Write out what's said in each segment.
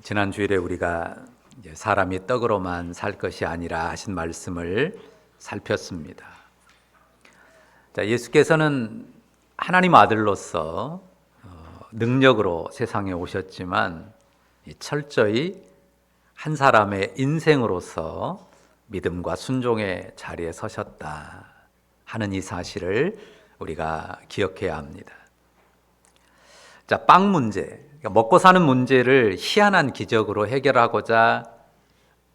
지난 주일에 우리가 사람이 떡으로만 살 것이 아니라 하신 말씀을 살폈습니다. 예수께서는 하나님 아들로서 능력으로 세상에 오셨지만 철저히 한 사람의 인생으로서 믿음과 순종의 자리에 서셨다 하는 이 사실을 우리가 기억해야 합니다. 빵 문제, 먹고 사는 문제를 희한한 기적으로 해결하고자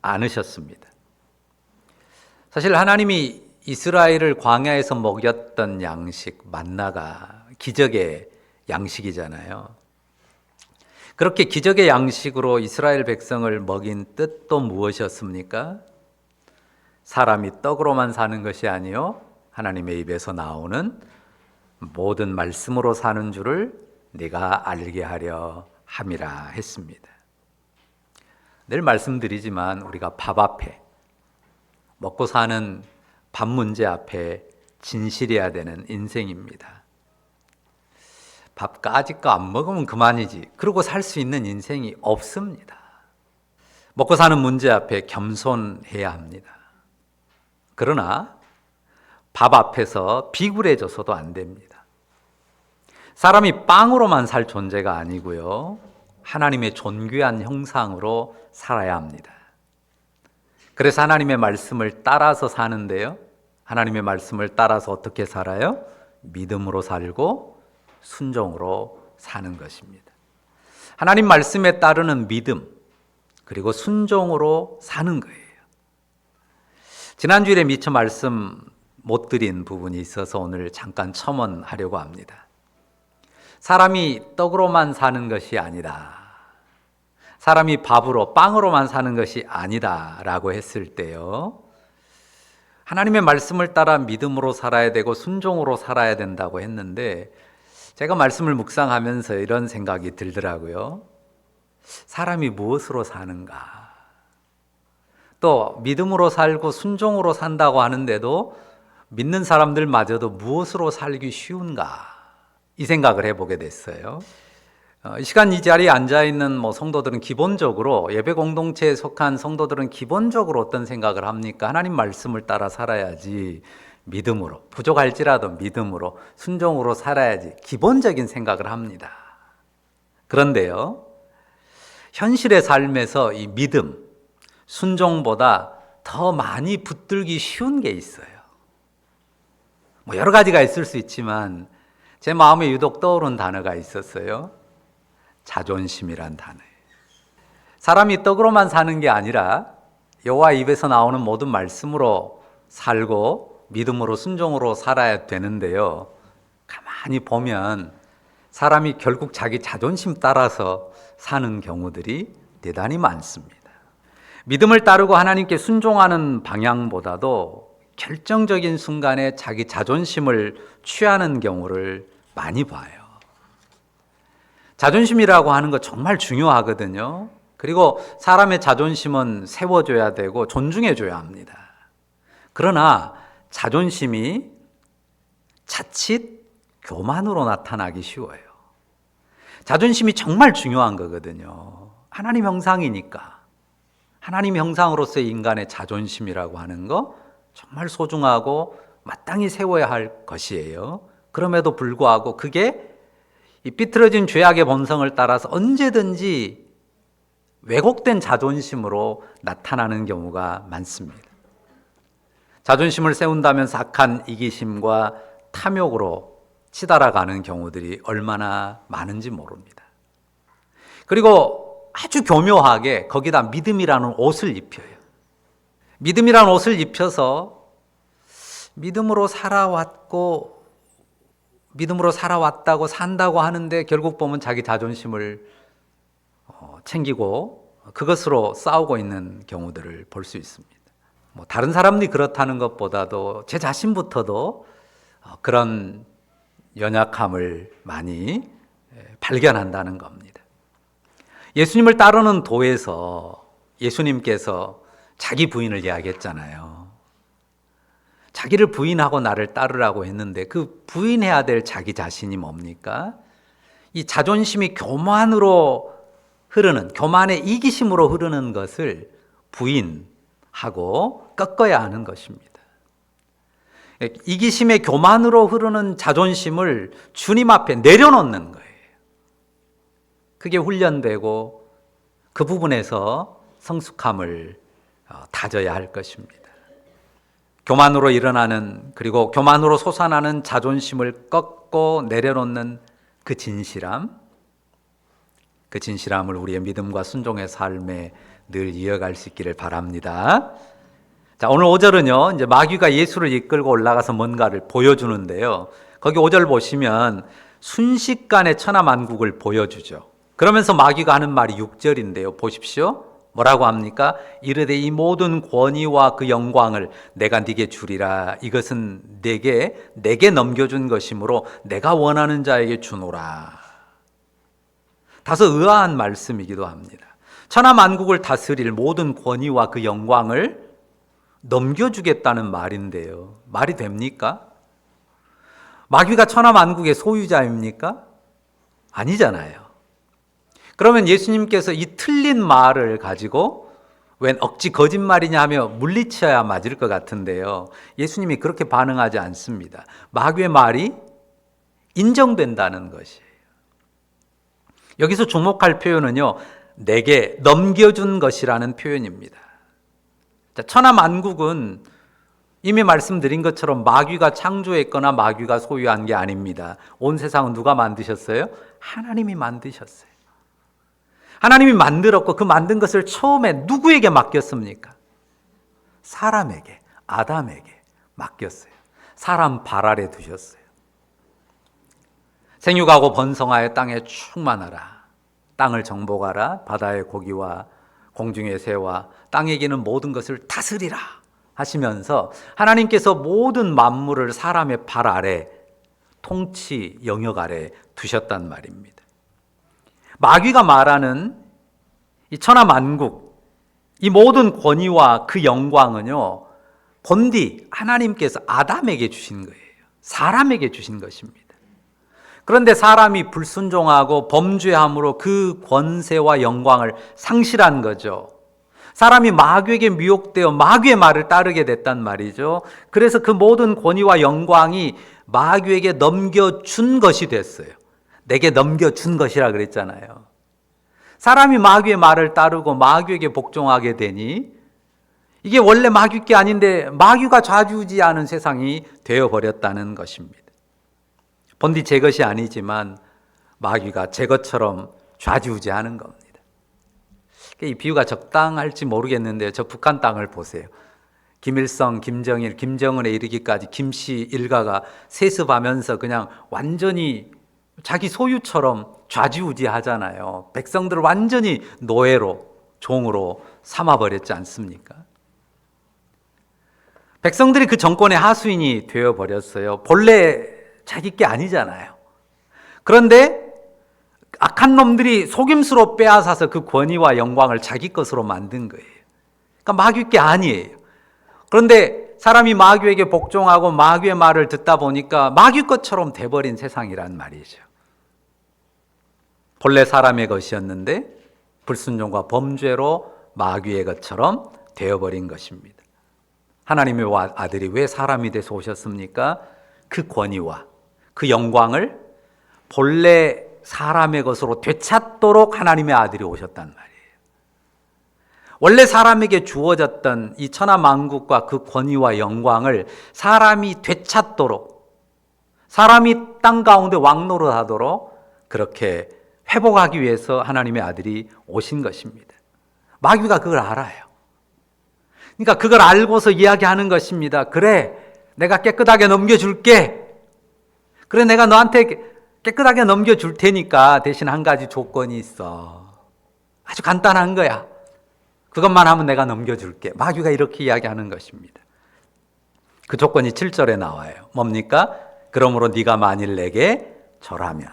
않으셨습니다. 사실 하나님이 이스라엘을 광야에서 먹였던 양식, 만나가 기적의 양식이잖아요. 그렇게 기적의 양식으로 이스라엘 백성을 먹인 뜻도 무엇이었습니까? 사람이 떡으로만 사는 것이 아니요 하나님의 입에서 나오는 모든 말씀으로 사는 줄을 네가 알게 하려 함이라 했습니다. 늘 말씀드리지만 우리가 밥 앞에, 먹고 사는 밥 문제 앞에 진실해야 되는 인생입니다. 밥 까짓거 안 먹으면 그만이지 그러고 살 수 있는 인생이 없습니다. 먹고 사는 문제 앞에 겸손해야 합니다. 그러나 밥 앞에서 비굴해져서도 안 됩니다. 사람이 빵으로만 살 존재가 아니고요, 하나님의 존귀한 형상으로 살아야 합니다. 그래서 하나님의 말씀을 따라서 사는데요, 하나님의 말씀을 따라서 어떻게 살아요? 믿음으로 살고 순종으로 사는 것입니다. 하나님 말씀에 따르는 믿음, 그리고 순종으로 사는 거예요. 지난주일에 미처 말씀 못 드린 부분이 있어서 오늘 잠깐 첨언하려고 합니다. 사람이 떡으로만 사는 것이 아니다, 사람이 밥으로, 빵으로만 사는 것이 아니다 라고 했을 때요, 하나님의 말씀을 따라 믿음으로 살아야 되고 순종으로 살아야 된다고 했는데, 제가 말씀을 묵상하면서 이런 생각이 들더라고요. 사람이 무엇으로 사는가? 또 믿음으로 살고 순종으로 산다고 하는데도 믿는 사람들마저도 무엇으로 살기 쉬운가? 이 생각을 해보게 됐어요. 이 시간 이 자리에 앉아있는 성도들은 기본적으로, 예배 공동체에 속한 성도들은 기본적으로 어떤 생각을 합니까? 하나님 말씀을 따라 살아야지, 믿음으로, 부족할지라도 믿음으로, 순종으로 살아야지, 기본적인 생각을 합니다. 그런데요, 현실의 삶에서 이 믿음, 순종보다 더 많이 붙들기 쉬운 게 있어요. 여러 가지가 있을 수 있지만 제 마음에 유독 떠오른 단어가 있었어요. 자존심이란 단어예요. 사람이 떡으로만 사는 게 아니라 여호와 입에서 나오는 모든 말씀으로 살고 믿음으로 순종으로 살아야 되는데요, 가만히 보면 사람이 결국 자기 자존심 따라서 사는 경우들이 대단히 많습니다. 믿음을 따르고 하나님께 순종하는 방향보다도 결정적인 순간에 자기 자존심을 취하는 경우를 많이 봐요. 자존심이라고 하는 거 정말 중요하거든요. 그리고 사람의 자존심은 세워줘야 되고 존중해줘야 합니다. 그러나 자존심이 자칫 교만으로 나타나기 쉬워요. 자존심이 정말 중요한 거거든요. 하나님 형상이니까. 하나님 형상으로서의 인간의 자존심이라고 하는 거 정말 소중하고 마땅히 세워야 할 것이에요. 그럼에도 불구하고 그게 이 삐뚤어진 죄악의 본성을 따라서 언제든지 왜곡된 자존심으로 나타나는 경우가 많습니다. 자존심을 세운다면서 악한 이기심과 탐욕으로 치달아가는 경우들이 얼마나 많은지 모릅니다. 그리고 아주 교묘하게 거기다 믿음이라는 옷을 입혀요. 믿음이라는 옷을 입혀서 믿음으로 살아왔다고 산다고 하는데 결국 보면 자기 자존심을 챙기고 그것으로 싸우고 있는 경우들을 볼 수 있습니다. 다른 사람들이 그렇다는 것보다도 제 자신부터도 그런 연약함을 많이 발견한다는 겁니다. 예수님을 따르는 도에서 예수님께서 자기 부인을 이야기했잖아요. 자기를 부인하고 나를 따르라고 했는데 그 부인해야 될 자기 자신이 뭡니까? 이 자존심이 교만으로 흐르는, 교만의 이기심으로 흐르는 것을 부인하고 꺾어야 하는 것입니다. 이기심의 교만으로 흐르는 자존심을 주님 앞에 내려놓는 거예요. 그게 훈련되고 그 부분에서 성숙함을 다져야 할 것입니다. 교만으로 일어나는, 그리고 교만으로 솟아나는 자존심을 꺾고 내려놓는 그 진실함, 그 진실함을 우리의 믿음과 순종의 삶에 늘 이어갈 수 있기를 바랍니다. 자, 오늘 5절은요, 이제 마귀가 예수를 이끌고 올라가서 뭔가를 보여주는데요. 거기 5절 보시면 순식간에 천하만국을 보여주죠. 그러면서 마귀가 하는 말이 6절인데요. 보십시오. 뭐라고 합니까? 이르되 이 모든 권위와 그 영광을 내가 네게 주리라. 이것은 내게 넘겨준 것이므로 내가 원하는 자에게 주노라. 다소 의아한 말씀이기도 합니다. 천하만국을 다스릴 모든 권위와 그 영광을 넘겨주겠다는 말인데요. 말이 됩니까? 마귀가 천하만국의 소유자입니까? 아니잖아요. 그러면 예수님께서 이 틀린 말을 가지고 웬 억지 거짓말이냐 하며 물리쳐야 맞을 것 같은데요. 예수님이 그렇게 반응하지 않습니다. 마귀의 말이 인정된다는 것이에요. 여기서 주목할 표현은요, 내게 넘겨준 것이라는 표현입니다. 자, 천하만국은 이미 말씀드린 것처럼 마귀가 창조했거나 마귀가 소유한 게 아닙니다. 온 세상은 누가 만드셨어요? 하나님이 만드셨어요. 하나님이 만들었고 그 만든 것을 처음에 누구에게 맡겼습니까? 사람에게, 아담에게 맡겼어요. 사람 발 아래 두셨어요. 생육하고 번성하여 땅에 충만하라. 땅을 정복하라. 바다의 고기와 공중의 새와 땅에 기는 모든 것을 다스리라 하시면서 하나님께서 모든 만물을 사람의 발 아래, 통치 영역 아래 두셨단 말입니다. 마귀가 말하는 이 천하만국, 이 모든 권위와 그 영광은요, 본디 하나님께서 아담에게 주신 거예요. 사람에게 주신 것입니다. 그런데 사람이 불순종하고 범죄함으로 그 권세와 영광을 상실한 거죠. 사람이 마귀에게 미혹되어 마귀의 말을 따르게 됐단 말이죠. 그래서 그 모든 권위와 영광이 마귀에게 넘겨준 것이 됐어요. 내게 넘겨준 것이라 그랬잖아요. 사람이 마귀의 말을 따르고 마귀에게 복종하게 되니 이게 원래 마귀 게 아닌데 마귀가 좌지우지하는 세상이 되어버렸다는 것입니다. 본디 제 것이 아니지만 마귀가 제 것처럼 좌지우지하는 겁니다. 이 비유가 적당할지 모르겠는데요. 저 북한 땅을 보세요. 김일성, 김정일, 김정은에 이르기까지 김씨 일가가 세습하면서 그냥 완전히 자기 소유처럼 좌지우지하잖아요. 백성들을 완전히 노예로, 종으로 삼아버렸지 않습니까? 백성들이 그 정권의 하수인이 되어버렸어요. 본래 자기 게 아니잖아요. 그런데 악한 놈들이 속임수로 빼앗아서 그 권위와 영광을 자기 것으로 만든 거예요. 그러니까 마귀 게 아니에요. 그런데 사람이 마귀에게 복종하고 마귀의 말을 듣다 보니까 마귀 것처럼 돼버린 세상이란 말이죠. 본래 사람의 것이었는데 불순종과 범죄로 마귀의 것처럼 되어버린 것입니다. 하나님의 아들이 왜 사람이 돼서 오셨습니까? 그 권위와 그 영광을 본래 사람의 것으로 되찾도록 하나님의 아들이 오셨단 말이에요. 원래 사람에게 주어졌던 이 천하만국과 그 권위와 영광을 사람이 되찾도록, 사람이 땅 가운데 왕노릇하도록 그렇게 회복하기 위해서 하나님의 아들이 오신 것입니다. 마귀가 그걸 알아요. 그러니까 그걸 알고서 이야기하는 것입니다. 그래, 내가 깨끗하게 넘겨줄게. 그래, 내가 너한테 깨끗하게 넘겨줄 테니까 대신 한 가지 조건이 있어. 아주 간단한 거야. 그것만 하면 내가 넘겨줄게. 마귀가 이렇게 이야기하는 것입니다. 그 조건이 7절에 나와요. 뭡니까? 그러므로 네가 만일 내게 절하면,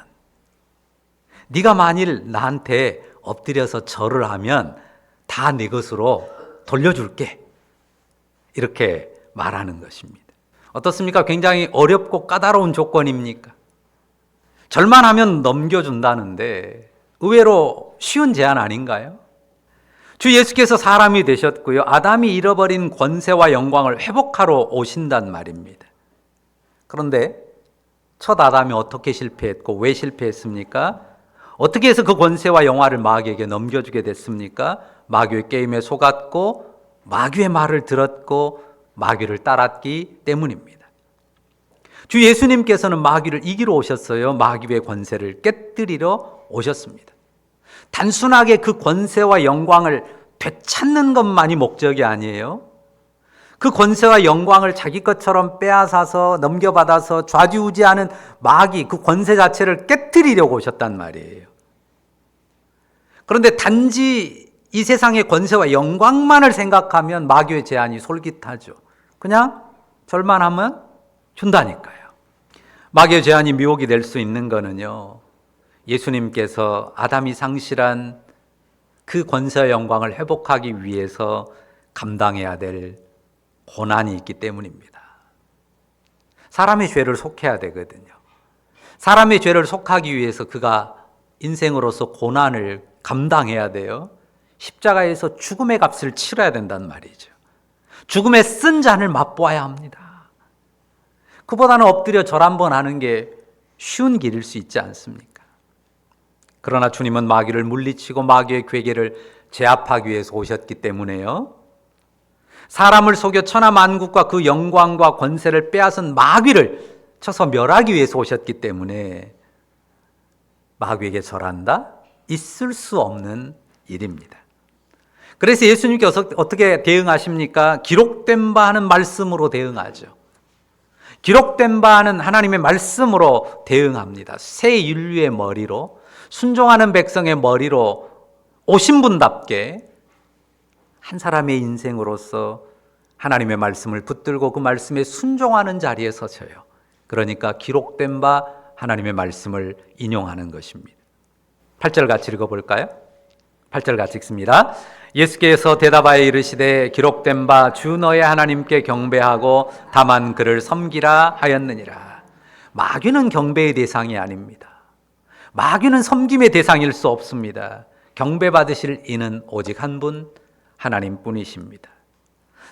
네가 만일 나한테 엎드려서 절을 하면 다 네 것으로 돌려줄게. 이렇게 말하는 것입니다. 어떻습니까? 굉장히 어렵고 까다로운 조건입니까? 절만 하면 넘겨준다는데 의외로 쉬운 제안 아닌가요? 주 예수께서 사람이 되셨고요. 아담이 잃어버린 권세와 영광을 회복하러 오신단 말입니다. 그런데 첫 아담이 어떻게 실패했고 왜 실패했습니까? 어떻게 해서 그 권세와 영화를 마귀에게 넘겨주게 됐습니까? 마귀의 게임에 속았고 마귀의 말을 들었고 마귀를 따랐기 때문입니다. 주 예수님께서는 마귀를 이기러 오셨어요. 마귀의 권세를 깨뜨리러 오셨습니다. 단순하게 그 권세와 영광을 되찾는 것만이 목적이 아니에요. 그 권세와 영광을 자기 것처럼 빼앗아서 넘겨받아서 좌지우지하는 마귀, 그 권세 자체를 깨뜨리려고 오셨단 말이에요. 그런데 단지 이 세상의 권세와 영광만을 생각하면 마귀의 제안이 솔깃하죠. 그냥 절만 하면 준다니까요. 마귀의 제안이 미혹이 될 수 있는 거는요, 예수님께서 아담이 상실한 그 권세와 영광을 회복하기 위해서 감당해야 될 고난이 있기 때문입니다. 사람의 죄를 속해야 되거든요. 사람의 죄를 속하기 위해서 그가 인생으로서 고난을 감당해야 돼요. 십자가에서 죽음의 값을 치러야 된단 말이죠. 죽음의 쓴 잔을 맛보아야 합니다. 그보다는 엎드려 절 한번 하는 게 쉬운 길일 수 있지 않습니까? 그러나 주님은 마귀를 물리치고 마귀의 괴계를 제압하기 위해서 오셨기 때문에요. 사람을 속여 천하 만국과 그 영광과 권세를 빼앗은 마귀를 쳐서 멸하기 위해서 오셨기 때문에 마귀에게 절한다? 있을 수 없는 일입니다. 그래서 예수님께서 어떻게 대응하십니까? 기록된 바 하는 말씀으로 대응하죠. 기록된 바 하는 하나님의 말씀으로 대응합니다. 새 인류의 머리로, 순종하는 백성의 머리로 오신 분답게 한 사람의 인생으로서 하나님의 말씀을 붙들고 그 말씀에 순종하는 자리에 서셔요. 그러니까 기록된 바 하나님의 말씀을 인용하는 것입니다. 8절 같이 읽어볼까요? 8절 같이 읽습니다. 예수께서 대답하여 이르시되 기록된 바 주 너의 하나님께 경배하고 다만 그를 섬기라 하였느니라. 마귀는 경배의 대상이 아닙니다. 마귀는 섬김의 대상일 수 없습니다. 경배받으실 이는 오직 한 분, 하나님뿐이십니다.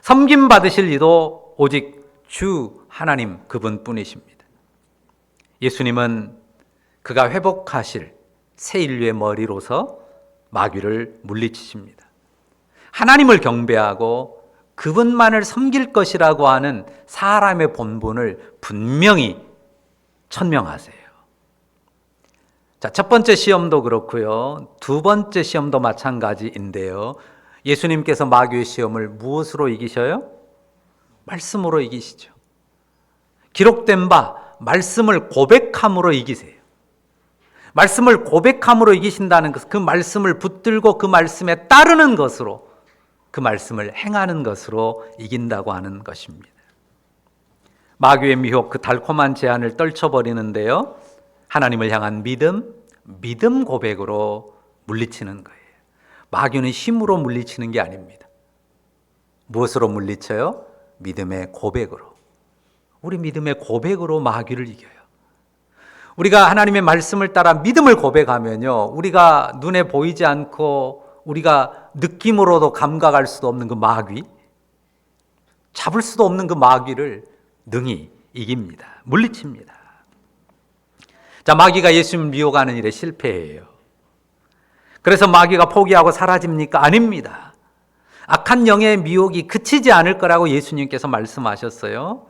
섬김 받으실 이도 오직 주 하나님 그분뿐이십니다. 예수님은 그가 회복하실 새 인류의 머리로서 마귀를 물리치십니다. 하나님을 경배하고 그분만을 섬길 것이라고 하는 사람의 본분을 분명히 천명하세요. 자, 첫 번째 시험도 그렇고요. 두 번째 시험도 마찬가지인데요. 예수님께서 마귀의 시험을 무엇으로 이기셔요? 말씀으로 이기시죠. 기록된 바 말씀을 고백함으로 이기세요. 말씀을 고백함으로 이기신다는 것은 그 말씀을 붙들고 그 말씀에 따르는 것으로, 그 말씀을 행하는 것으로 이긴다고 하는 것입니다. 마귀의 미혹, 그 달콤한 제안을 떨쳐버리는데요, 하나님을 향한 믿음 고백으로 물리치는 거예요. 마귀는 힘으로 물리치는 게 아닙니다. 무엇으로 물리쳐요? 믿음의 고백으로. 우리 믿음의 고백으로 마귀를 이겨요. 우리가 하나님의 말씀을 따라 믿음을 고백하면요, 우리가 눈에 보이지 않고 우리가 느낌으로도 감각할 수도 없는 그 마귀, 잡을 수도 없는 그 마귀를 능히 이깁니다. 물리칩니다. 자, 마귀가 예수님을 미혹하는 일에 실패해요. 그래서 마귀가 포기하고 사라집니까? 아닙니다. 악한 영의 미혹이 그치지 않을 거라고 예수님께서 말씀하셨어요.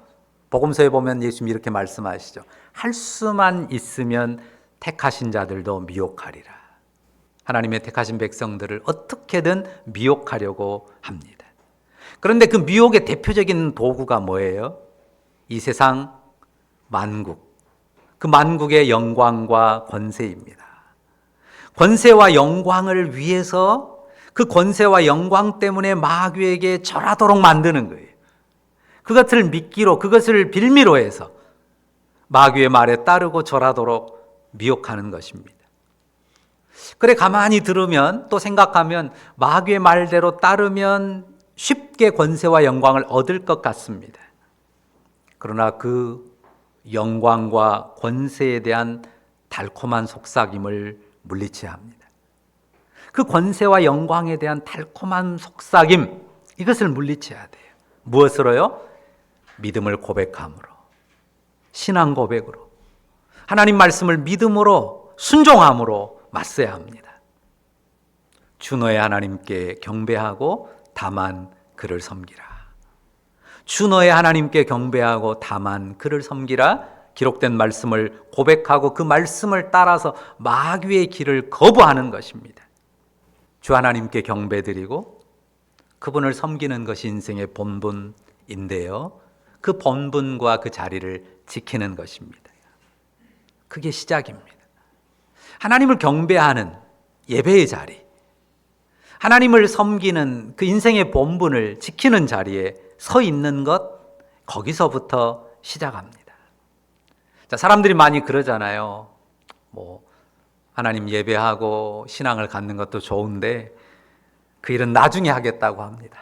복음서에 보면 예수님이 이렇게 말씀하시죠. 할 수만 있으면 택하신 자들도 미혹하리라. 하나님의 택하신 백성들을 어떻게든 미혹하려고 합니다. 그런데 그 미혹의 대표적인 도구가 뭐예요? 이 세상 만국, 그 만국의 영광과 권세입니다. 권세와 영광을 위해서 그 권세와 영광 때문에 마귀에게 절하도록 만드는 거예요. 그것을 미끼로, 그것을 빌미로 해서 마귀의 말에 따르고 절하도록 미혹하는 것입니다. 그래, 가만히 들으면 또 생각하면 마귀의 말대로 따르면 쉽게 권세와 영광을 얻을 것 같습니다. 그러나 그 영광과 권세에 대한 달콤한 속삭임을 물리쳐야 합니다. 그 권세와 영광에 대한 달콤한 속삭임, 이것을 물리쳐야 돼요. 무엇으로요? 믿음을 고백함으로, 신앙 고백으로, 하나님 말씀을 믿음으로, 순종함으로 맞서야 합니다. 주 너의 하나님께 경배하고 다만 그를 섬기라. 주 너의 하나님께 경배하고 다만 그를 섬기라. 기록된 말씀을 고백하고 그 말씀을 따라서 마귀의 길을 거부하는 것입니다. 주 하나님께 경배드리고 그분을 섬기는 것이 인생의 본분인데요, 그 본분과 그 자리를 지키는 것입니다. 그게 시작입니다. 하나님을 경배하는 예배의 자리, 하나님을 섬기는 그 인생의 본분을 지키는 자리에 서 있는 것, 거기서부터 시작합니다. 자, 사람들이 많이 그러잖아요. 하나님 예배하고 신앙을 갖는 것도 좋은데 그 일은 나중에 하겠다고 합니다.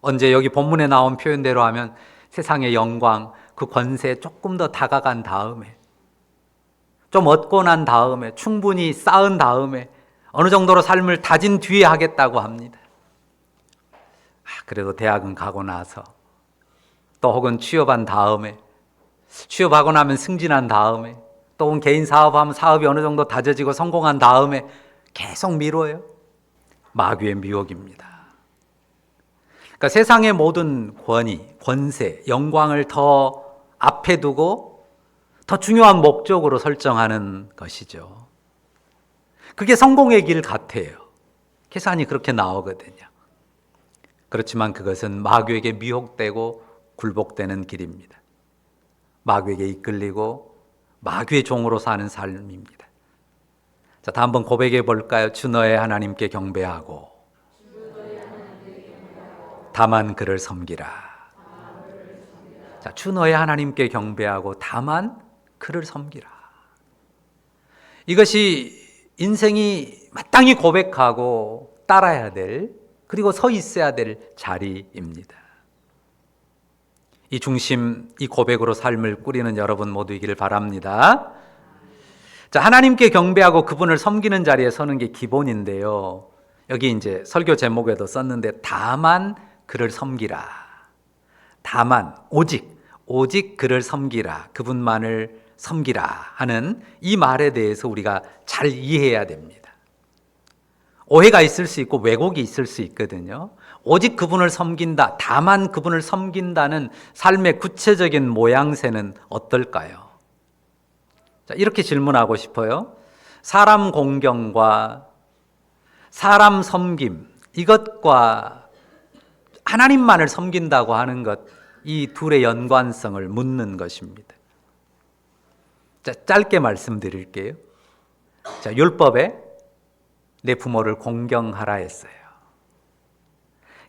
언제 여기 본문에 나온 표현대로 하면 세상의 영광, 그 권세에 조금 더 다가간 다음에, 좀 얻고 난 다음에, 충분히 쌓은 다음에, 어느 정도로 삶을 다진 뒤에 하겠다고 합니다. 그래도 대학은 가고 나서, 또 혹은 취업한 다음에, 취업하고 나면 승진한 다음에, 또 혹은 개인 사업하면 사업이 어느 정도 다져지고 성공한 다음에 계속 미뤄요. 마귀의 미혹입니다. 그러니까 세상의 모든 권위, 권세, 영광을 더 앞에 두고 더 중요한 목적으로 설정하는 것이죠. 그게 성공의 길 같아요. 계산이 그렇게 나오거든요. 그렇지만 그것은 마귀에게 미혹되고 굴복되는 길입니다. 마귀에게 이끌리고 마귀의 종으로 사는 삶입니다. 자, 다음 번 고백해 볼까요? 주 너의 하나님께 경배하고 다만 그를 섬기라. 자, 주 너의 하나님께 경배하고 다만 그를 섬기라. 이것이 인생이 마땅히 고백하고 따라야 될, 그리고 서 있어야 될 자리입니다. 이 중심, 이 고백으로 삶을 꾸리는 여러분 모두이기를 바랍니다. 자, 하나님께 경배하고 그분을 섬기는 자리에 서는 게 기본인데요, 여기 이제 설교 제목에도 썼는데 다만 그를 섬기라. 다만, 오직 그를 섬기라. 그분만을 섬기라 하는 이 말에 대해서 우리가 잘 이해해야 됩니다. 오해가 있을 수 있고 왜곡이 있을 수 있거든요. 오직 그분을 섬긴다, 다만 그분을 섬긴다는 삶의 구체적인 모양새는 어떨까요? 자, 이렇게 질문하고 싶어요. 사람 공경과 사람 섬김, 이것과 하나님만을 섬긴다고 하는 것, 이 둘의 연관성을 묻는 것입니다. 자, 짧게 말씀드릴게요. 자, 율법에 내 부모를 공경하라 했어요.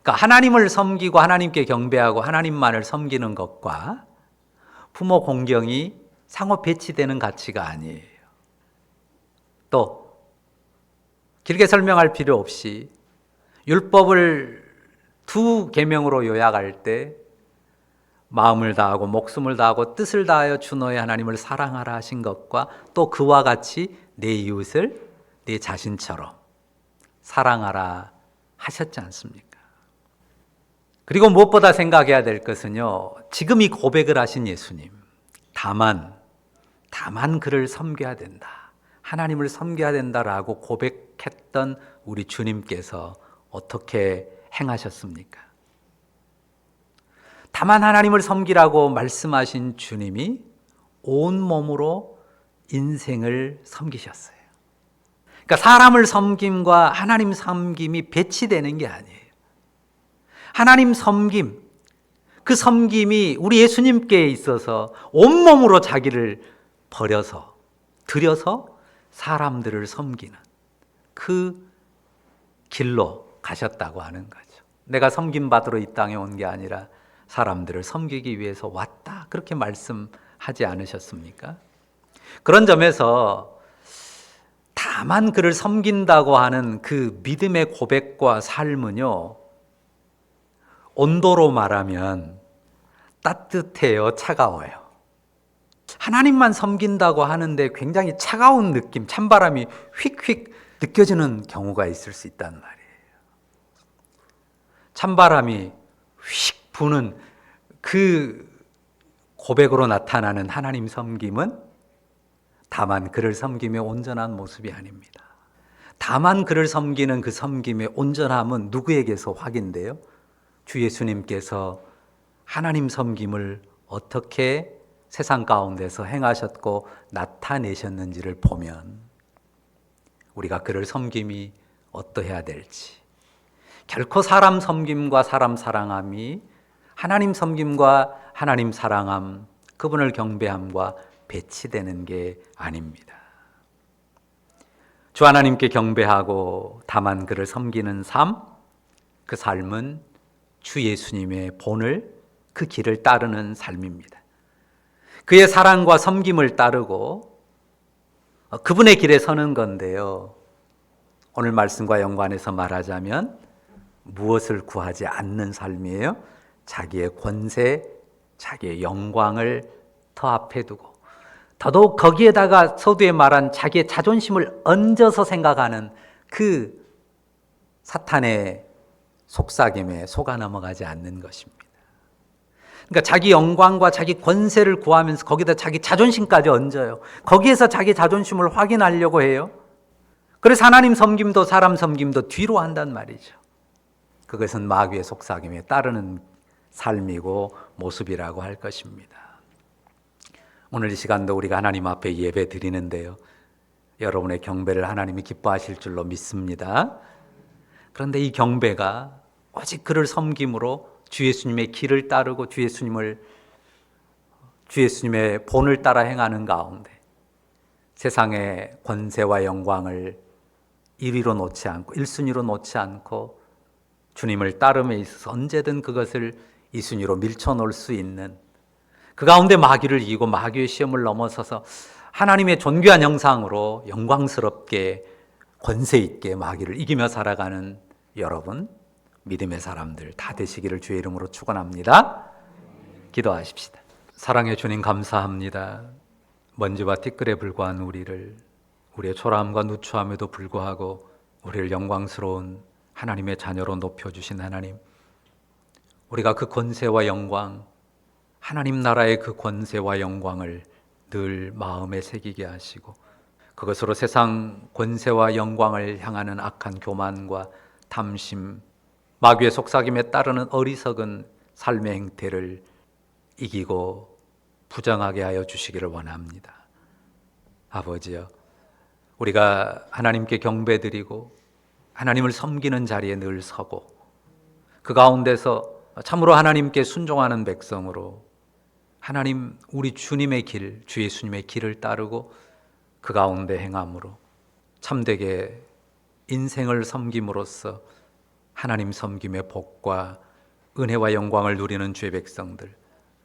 그러니까 하나님을 섬기고 하나님께 경배하고 하나님만을 섬기는 것과 부모 공경이 상호 배치되는 가치가 아니에요. 또 길게 설명할 필요 없이 율법을 두 계명으로 요약할 때 마음을 다하고 목숨을 다하고 뜻을 다하여 주 너의 하나님을 사랑하라 하신 것과 또 그와 같이 내 이웃을 내 자신처럼 사랑하라 하셨지 않습니까? 그리고 무엇보다 생각해야 될 것은요, 지금 이 고백을 하신 예수님, 다만 그를 섬겨야 된다, 하나님을 섬겨야 된다라고 고백했던 우리 주님께서 어떻게 행하셨습니까? 다만 하나님을 섬기라고 말씀하신 주님이 온몸으로 인생을 섬기셨어요. 그러니까 사람을 섬김과 하나님 섬김이 배치되는 게 아니에요. 하나님 섬김, 그 섬김이 우리 예수님께 있어서 온몸으로 자기를 버려서, 들여서 사람들을 섬기는 그 길로 가셨다고 하는 거죠. 내가 섬김받으러 이 땅에 온 게 아니라 사람들을 섬기기 위해서 왔다, 그렇게 말씀하지 않으셨습니까? 그런 점에서 다만 그를 섬긴다고 하는 그 믿음의 고백과 삶은요, 온도로 말하면 따뜻해요, 차가워요? 하나님만 섬긴다고 하는데 굉장히 차가운 느낌, 찬바람이 휙휙 느껴지는 경우가 있을 수 있단 말이에요. 찬바람이 휙 부는 그 고백으로 나타나는 하나님 섬김은 다만 그를 섬김의 온전한 모습이 아닙니다. 다만 그를 섬기는 그 섬김의 온전함은 누구에게서 확인돼요? 주 예수님께서 하나님 섬김을 어떻게 세상 가운데서 행하셨고 나타내셨는지를 보면 우리가 그를 섬김이 어떠해야 될지, 결코 사람 섬김과 사람 사랑함이 하나님 섬김과 하나님 사랑함, 그분을 경배함과 배치되는 게 아닙니다. 주 하나님께 경배하고 다만 그를 섬기는 삶, 그 삶은 주 예수님의 본을, 그 길을 따르는 삶입니다. 그의 사랑과 섬김을 따르고 그분의 길에 서는 건데요. 오늘 말씀과 연관해서 말하자면 무엇을 구하지 않는 삶이에요? 자기의 권세, 자기의 영광을 더 앞에 두고 더더욱 거기에다가 서두에 말한 자기의 자존심을 얹어서 생각하는 그 사탄의 속삭임에 속아 넘어가지 않는 것입니다. 그러니까 자기 영광과 자기 권세를 구하면서 거기다 자기 자존심까지 얹어요. 거기에서 자기 자존심을 확인하려고 해요. 그래서 하나님 섬김도 사람 섬김도 뒤로 한단 말이죠. 그것은 마귀의 속삭임에 따르는 삶이고 모습이라고 할 것입니다. 오늘 이 시간도 우리가 하나님 앞에 예배 드리는데요. 여러분의 경배를 하나님이 기뻐하실 줄로 믿습니다. 그런데 이 경배가 오직 그를 섬김으로 주 예수님의 길을 따르고 주 예수님의 본을 따라 행하는 가운데 세상의 권세와 영광을 1위로 놓지 않고 1순위로 놓지 않고 주님을 따름에 있어서 언제든 그것을 2순위로 밀쳐놓을 수 있는, 그 가운데 마귀를 이기고 마귀의 시험을 넘어서서 하나님의 존귀한 형상으로 영광스럽게 권세 있게 마귀를 이기며 살아가는 여러분, 믿음의 사람들 다 되시기를 주의 이름으로 축원합니다. 기도하십시다. 사랑의 주님, 감사합니다. 먼지와 티끌에 불과한 우리의 초라함과 누추함에도 불구하고 우리를 영광스러운 하나님의 자녀로 높여주신 하나님, 우리가 그 권세와 영광, 하나님 나라의 그 권세와 영광을 늘 마음에 새기게 하시고 그것으로 세상 권세와 영광을 향하는 악한 교만과 탐심, 마귀의 속삭임에 따르는 어리석은 삶의 행태를 이기고 부정하게 하여 주시기를 원합니다. 아버지여, 우리가 하나님께 경배드리고 하나님을 섬기는 자리에 늘 서고 그 가운데서 참으로 하나님께 순종하는 백성으로 하나님, 우리 주님의 길, 주 예수님의 길을 따르고 그 가운데 행함으로 참되게 인생을 섬김으로써 하나님 섬김의 복과 은혜와 영광을 누리는 주의 백성들,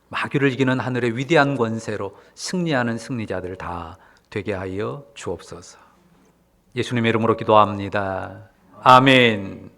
마귀를 이기는 하늘의 위대한 권세로 승리하는 승리자들 다 되게 하여 주옵소서. 예수님의 이름으로 기도합니다. 아멘.